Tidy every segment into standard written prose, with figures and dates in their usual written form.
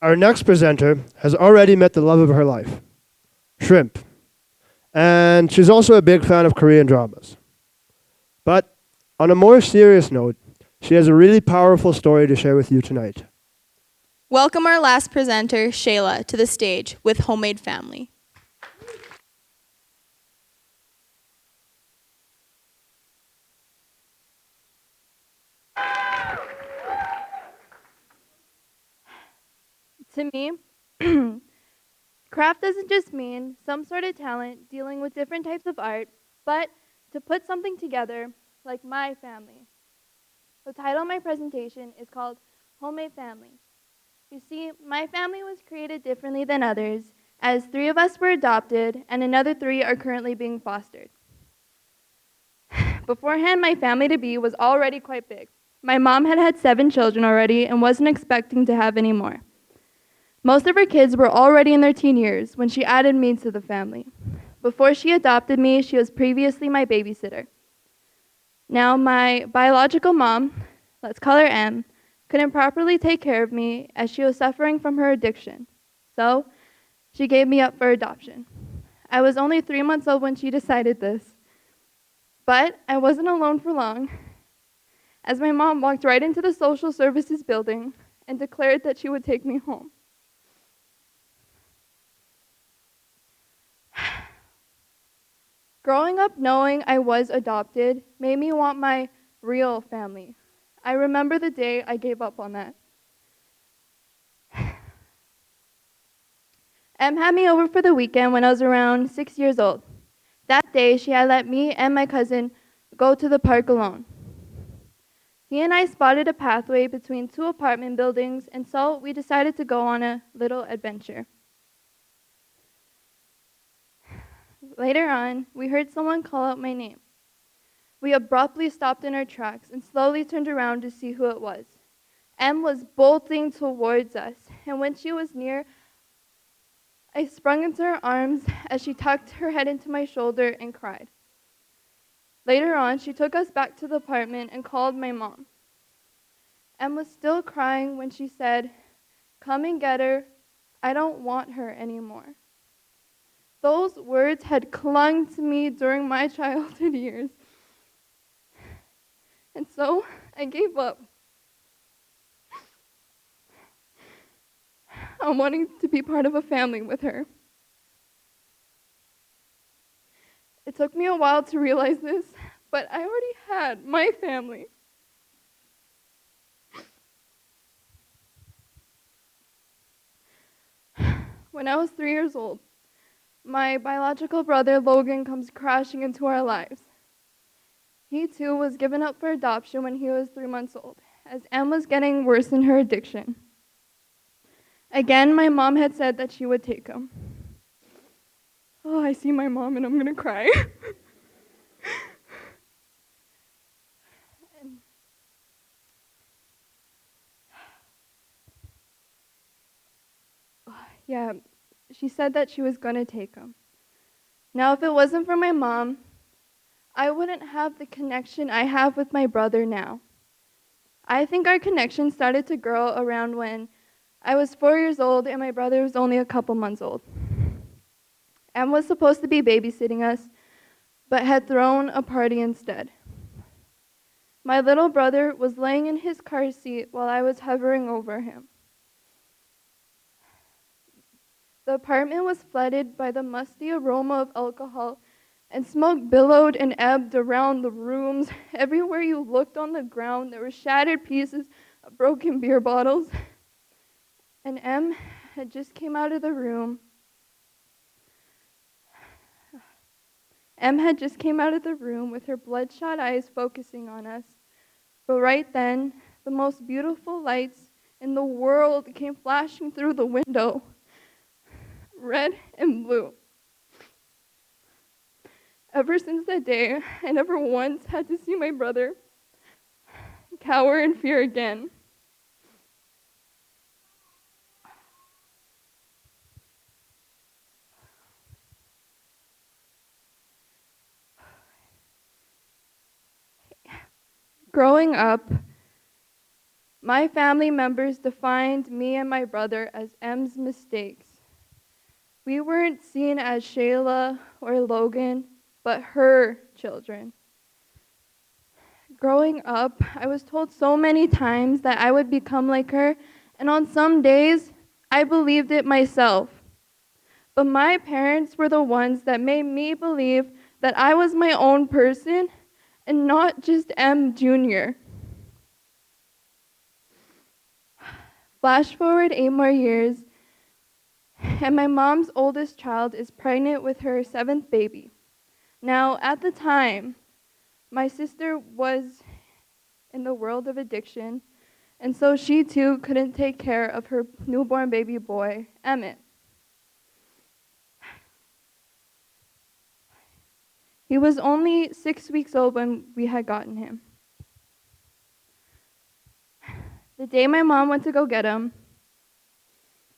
Our next presenter has already met the love of her life, shrimp, and she's also a big fan of Korean dramas. But on a more serious note, she has a really powerful story to share with you tonight. Welcome our last presenter, Shayla, to the stage with Homemade Family. To me, craft doesn't just mean some sort of talent dealing with different types of art, but to put something together like my family. The title of my presentation is called Homemade Family. You see, my family was created differently than others, as 3 of us were adopted and another 3 are currently being fostered. Beforehand, my family to be was already quite big. My mom had had 7 children already and wasn't expecting to have any more. Most of her kids were already in their teen years when she added me to the family. Before she adopted me, she was previously my babysitter. Now, my biological mom, let's call her M, couldn't properly take care of me as she was suffering from her addiction. So, she gave me up for adoption. I was only 3 months old when she decided this. But I wasn't alone for long, as my mom walked right into the social services building and declared that she would take me home. Growing up knowing I was adopted made me want my real family. I remember the day I gave up on that. Em had me over for the weekend when I was around 6 years old. That day, she had let me and my cousin go to the park alone. He and I spotted a pathway between 2 apartment buildings, and so we decided to go on a little adventure. Later on, we heard someone call out my name. We abruptly stopped in our tracks and slowly turned around to see who it was. Em was bolting towards us, and when she was near, I sprung into her arms as she tucked her head into my shoulder and cried. Later on, she took us back to the apartment and called my mom. Em was still crying when she said, "Come and get her. I don't want her anymore." Those words had clung to me during my childhood years. And so I gave up on wanting to be part of a family with her. It took me a while to realize this, but I already had my family. When I was 3 years old, my biological brother Logan comes crashing into our lives. He too was given up for adoption when he was 3 months old, as Em was getting worse in her addiction. Again, my mom had said that she would take him. Oh, I see my mom and I'm gonna cry. And yeah, she said that she was gonna take him. Now, if it wasn't for my mom, I wouldn't have the connection I have with my brother now. I think our connection started to grow around when I was 4 years old and my brother was only a couple months old. Em was supposed to be babysitting us, but had thrown a party instead. My little brother was laying in his car seat while I was hovering over him. The apartment was flooded by the musty aroma of alcohol, and smoke billowed and ebbed around the rooms. Everywhere you looked on the ground, there were shattered pieces of broken beer bottles. And Em had just came out of the room. Em had just came out of the room with her bloodshot eyes focusing on us. But right then, the most beautiful lights in the world came flashing through the window. Red and blue. Ever since that day, I never once had to see my brother cower in fear again. Growing up, My family members defined me and my brother as M's mistakes. We weren't seen as Shayla or Logan, but her children. Growing up, I was told so many times that I would become like her, and on some days, I believed it myself. But my parents were the ones that made me believe that I was my own person and not just M Jr. Flash forward 8 more years, and my mom's oldest child is pregnant with her 7th baby. Now, at the time, my sister was in the world of addiction, and so she too couldn't take care of her newborn baby boy, Emmett. He was only 6 weeks old when we had gotten him. The day my mom went to go get him,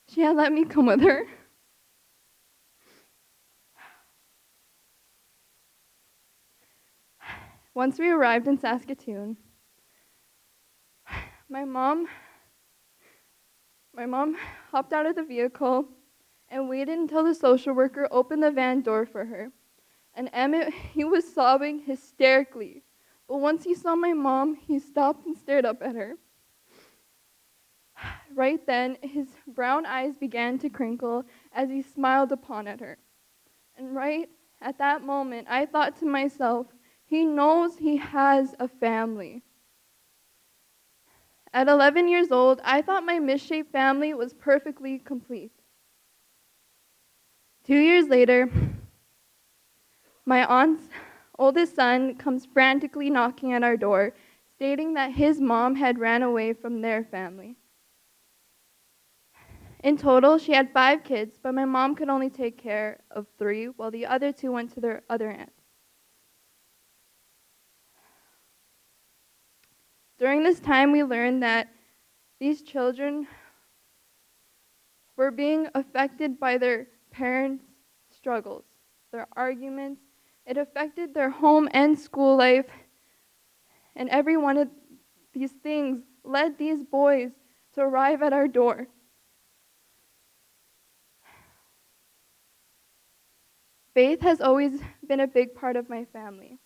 she had let me come with her. Once we arrived in Saskatoon, my mom hopped out of the vehicle and waited until the social worker opened the van door for her. And Emmett, he was sobbing hysterically. But once he saw my mom, he stopped and stared up at her. Right then, his brown eyes began to crinkle as he smiled upon at her. And right at that moment, I thought to myself, he knows he has a family. At 11 years old, I thought my misshaped family was perfectly complete. 2 years later, my aunt's oldest son comes frantically knocking at our door, stating that his mom had ran away from their family. In total, she had 5 kids, but my mom could only take care of 3, while the other 2 went to their other aunt. During this time, we learned that these children were being affected by their parents' struggles, their arguments. It affected their home and school life, and every one of these things led these boys to arrive at our door. Faith has always been a big part of my family.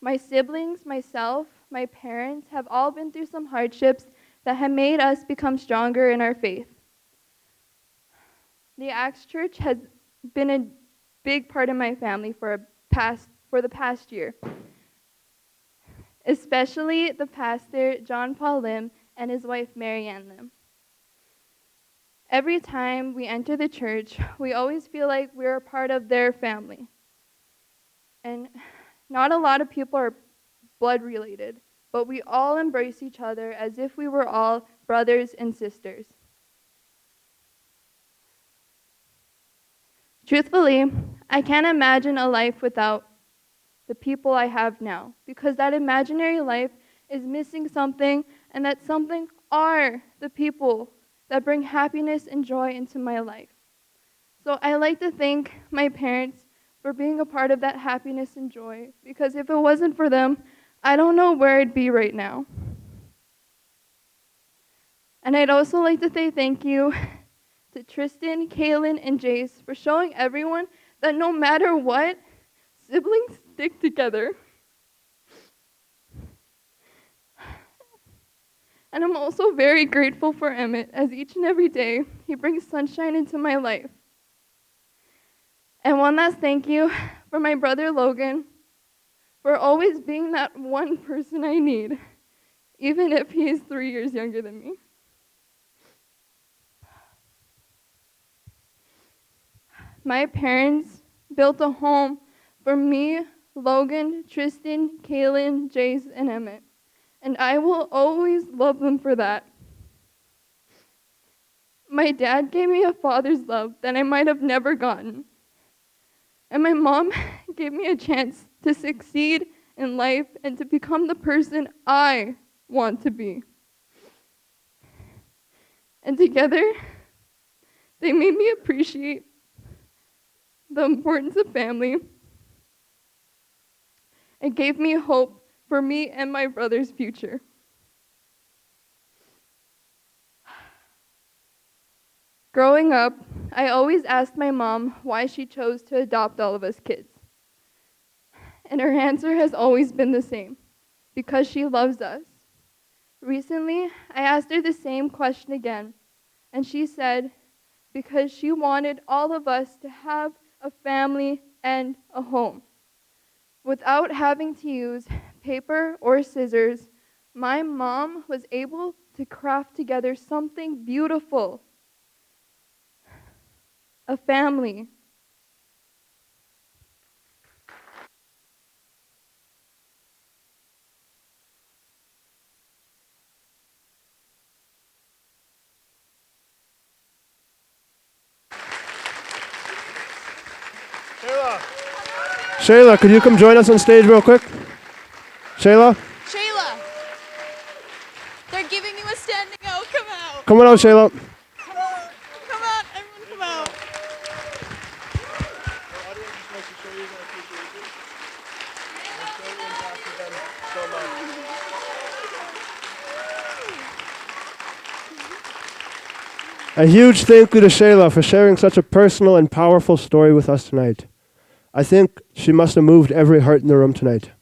My siblings, myself, my parents have all been through some hardships that have made us become stronger in our faith. The Acts Church has been a big part of my family for the past year, especially the pastor, John Paul Lim, and his wife, Mary Ann Lim. Every time we enter the church, we always feel like we're a part of their family. And not a lot of people are blood related, but we all embrace each other as if we were all brothers and sisters. Truthfully, I can't imagine a life without the people I have now, because that imaginary life is missing something, and that something are the people that bring happiness and joy into my life. So I like to thank my parents for being a part of that happiness and joy, because if it wasn't for them, I don't know where I'd be right now. And I'd also like to say thank you to Tristan, Kaylin, and Jace for showing everyone that no matter what, siblings stick together. And I'm also very grateful for Emmett, as each and every day he brings sunshine into my life. And one last thank you for my brother Logan for always being that one person I need, even if he is 3 years younger than me. My parents built a home for me, Logan, Tristan, Kaylin, Jace, and Emmett. And I will always love them for that. My dad gave me a father's love that I might have never gotten. And my mom gave me a chance to succeed in life and to become the person I want to be. And together, they made me appreciate the importance of family and gave me hope for me and my brother's future. Growing up, I always asked my mom why she chose to adopt all of us kids. And her answer has always been the same: because she loves us. Recently, I asked her the same question again, and she said, because she wanted all of us to have a family and a home. Without having to use paper or scissors, my mom was able to craft together something beautiful: a family. Shayla, could you come join us on stage real quick? Shayla? Shayla, they're giving you a standing O. Come out. Come on out, Shayla. Come out. Everyone come out. A huge thank you to Shayla for sharing such a personal and powerful story with us tonight. I think she must have moved every heart in the room tonight.